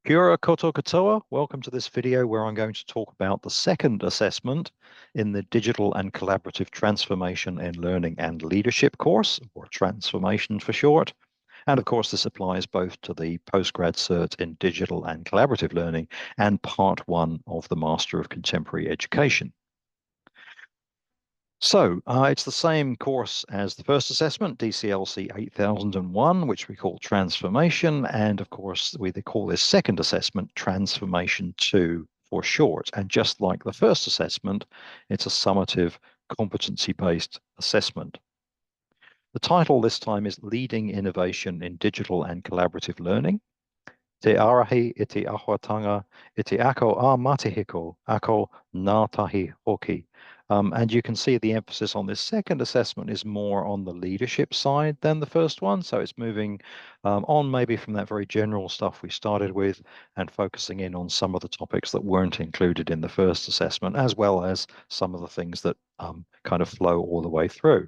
Kia ora koutou katoa. Welcome to this video where I'm going to talk about the second assessment in the Digital and Collaborative Transformation in Learning and Leadership course, or Transformation for short. And of course, this applies both to the postgrad cert in Digital and Collaborative Learning and part one of the Master of Contemporary Education. So it's the same course as the first assessment, DCLC 8001, which we call Transformation. And of course, we call this second assessment Transformation 2 for short. And just like the first assessment, it's a summative competency-based assessment. The title this time is Leading Innovation in Digital and Collaborative Learning. Te arahi I te āhuatanga, I te ako a matihiko, ako ngā tahi hoki. And you can see the emphasis on this second assessment is more on the leadership side than the first one. So it's moving on maybe from that very general stuff we started with and focusing in on some of the topics that weren't included in the first assessment, as well as some of the things that kind of flow all the way through.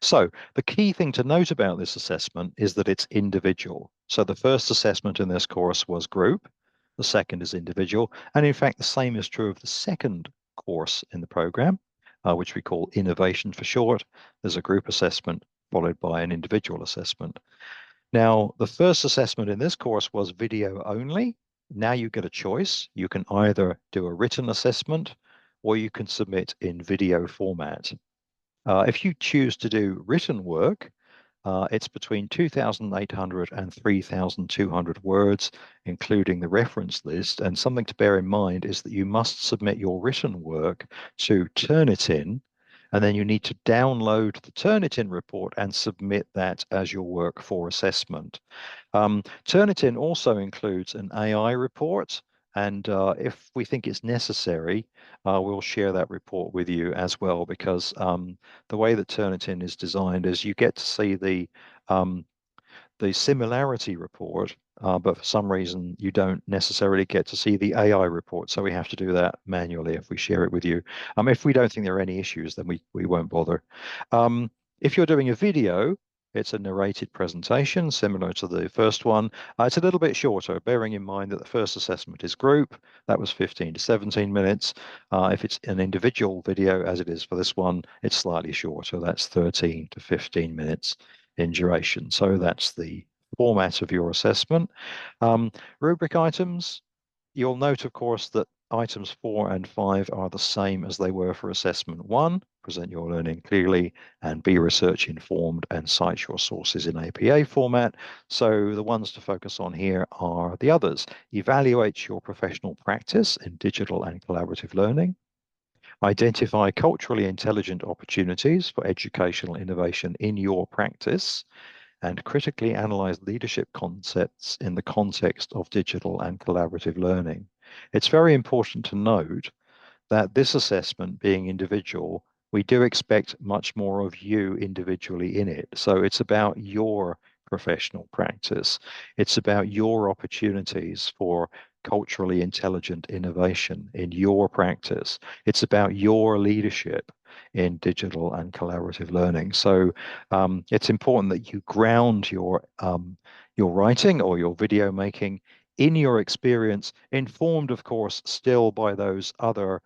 So the key thing to note about this assessment is that it's individual. So the first assessment in this course was group, the second is individual, and in fact the same is true of the second course in the program, which we call Innovation for short. There's a group assessment followed by an individual assessment. Now, the first assessment in this course was video only. Now you get a choice. You can either do a written assessment or you can submit in video format. If you choose to do written work, it's between 2,800 and 3,200 words, including the reference list. And something to bear in mind is that you must submit your written work to Turnitin, and then you need to download the Turnitin report and submit that as your work for assessment. Turnitin also includes an AI report, and if we think it's necessary, we'll share that report with you as well, because the way that Turnitin is designed is you get to see the similarity report, but for some reason you don't necessarily get to see the AI report. So we have to do that manually if we share it with you. If we don't think there are any issues, then we won't bother. If you're doing a video, it's a narrated presentation similar to the first one. It's a little bit shorter, bearing in mind that the first assessment is group. That was 15 to 17 minutes. If it's an individual video, as it is for this one, it's slightly shorter. That's 13 to 15 minutes in duration. So that's the format of your assessment. Rubric items, you'll note, of course, that items 4 and 5 are the same as they were for assessment 1. Present your learning clearly and be research informed and cite your sources in APA format. So the ones to focus on here are the others. Evaluate your professional practice in digital and collaborative learning. Identify culturally intelligent opportunities for educational innovation in your practice, and critically analyze leadership concepts in the context of digital and collaborative learning. It's very important to note that this assessment, being individual, we do expect much more of you individually in it. So it's about your professional practice. It's about your opportunities for culturally intelligent innovation in your practice. It's about your leadership in digital and collaborative learning. So it's important that you ground your writing or your video making in your experience, informed, of course, still by those other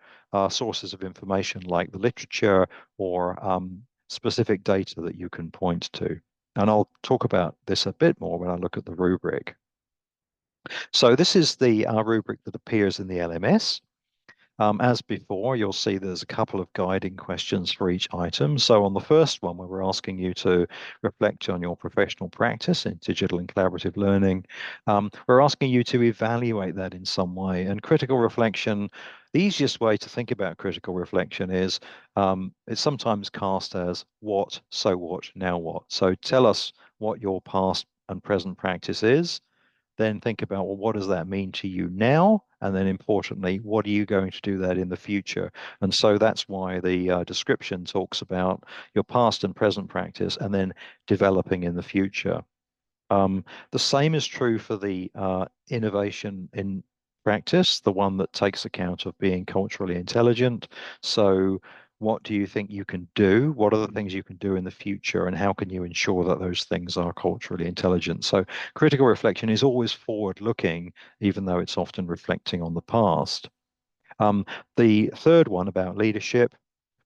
sources of information like the literature or specific data that you can point to. And I'll talk about this a bit more when I look at the rubric. So this is the rubric that appears in the LMS. As before, you'll see there's a couple of guiding questions for each item. So on the first one, where we're asking you to reflect on your professional practice in digital and collaborative learning, we're asking you to evaluate that in some way. And critical reflection, the easiest way to think about critical reflection is it's sometimes cast as what, so what, now what. So tell us what your past and present practice is. Then think about, well, what does that mean to you now? And then importantly, what are you going to do that in the future? And so that's why the description talks about your past and present practice and then developing in the future. The same is true for the innovation in practice, the one that takes account of being culturally intelligent. So What do you think you can do? What are the things you can do in the future? And how can you ensure that those things are culturally intelligent? So critical reflection is always forward looking, even though it's often reflecting on the past. Um, the third one about leadership,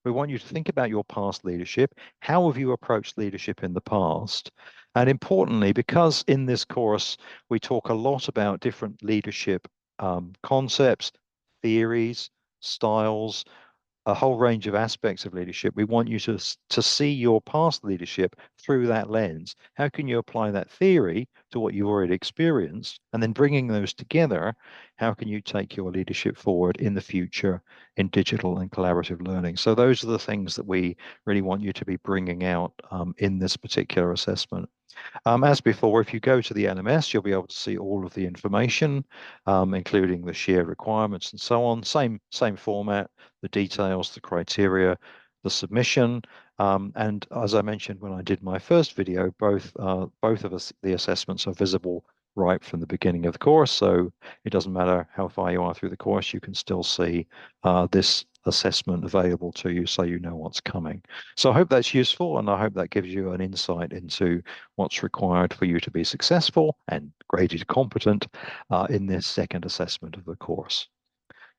we want you to think about your past leadership. How have you approached leadership in the past? And importantly, because in this course we talk a lot about different leadership concepts, theories, styles, a whole range of aspects of leadership. We want you to see your past leadership through that lens. How can you apply that theory to what you've already experienced? And then bringing those together, how can you take your leadership forward in the future in digital and collaborative learning? So those are the things that we really want you to be bringing out in this particular assessment. As before, if you go to the LMS, you'll be able to see all of the information, including the shared requirements and so on. Same format, the details, the criteria, the submission. And as I mentioned when I did my first video, both of us, the assessments are visible right from the beginning of the course. So it doesn't matter how far you are through the course, you can still see this assessment available to you so you know what's coming. So I hope that's useful, and I hope that gives you an insight into what's required for you to be successful and graded competent in this second assessment of the course.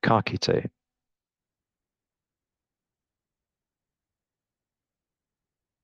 Ka kite.